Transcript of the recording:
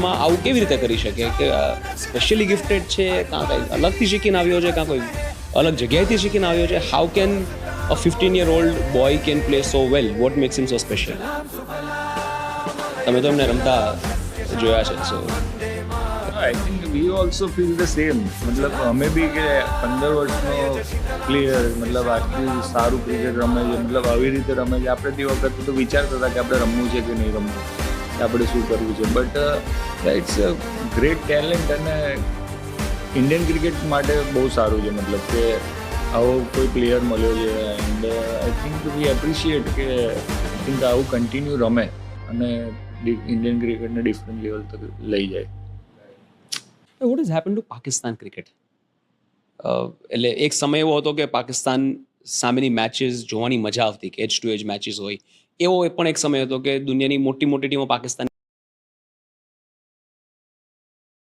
ક્રિકેટમાં આવું કેવી રીતે કરી શકે કે સ્પેશિયલી ગિફ્ટેડ છે, કાં કંઈ અલગથી શીખીને આવ્યો છે, કાં કોઈ અલગ જગ્યાએથી શીખીને આવ્યો છે? How can a 15-year-old boy can play so well? What makes him so special? તમે તો એમને રમતા જોયા છે, so I think we also feel the same. મતલબ અમે બી કે 15 વર્ષનો પ્લેયર, મતલબ આટલું સારું ક્રિકેટ રમે છે, મતલબ આવી રીતે રમે છે. આપણે તે વખતે તો વિચારતા હતા કે આપણે રમવું છે કે નહીં રમવું, કે આપણે શું કરવું છે. But it's a great talent અને ઇન્ડિયન ક્રિકેટ માટે બહુ સારું છે. મતલબ કે આવો કોઈ પ્લેયર મળ્યો છે and I think V appreciate કે આઈ થિંક આવું કન્ટિન્યુ રમે અને ઇન્ડિયન ક્રિકેટને ડિફરન્ટ લેવલ તક લઈ જાય. What is happen to Pakistan cricket? એટલે એક સમય એવો હતો કે પાકિસ્તાન સામેની મેચીસ જોવાની મજા આવતી, કે એજ ટુ એજ મેચીસ હોય. એવો પણ એક સમય હતો કે દુનિયાની મોટી મોટી ટીમો પાકિસ્તાન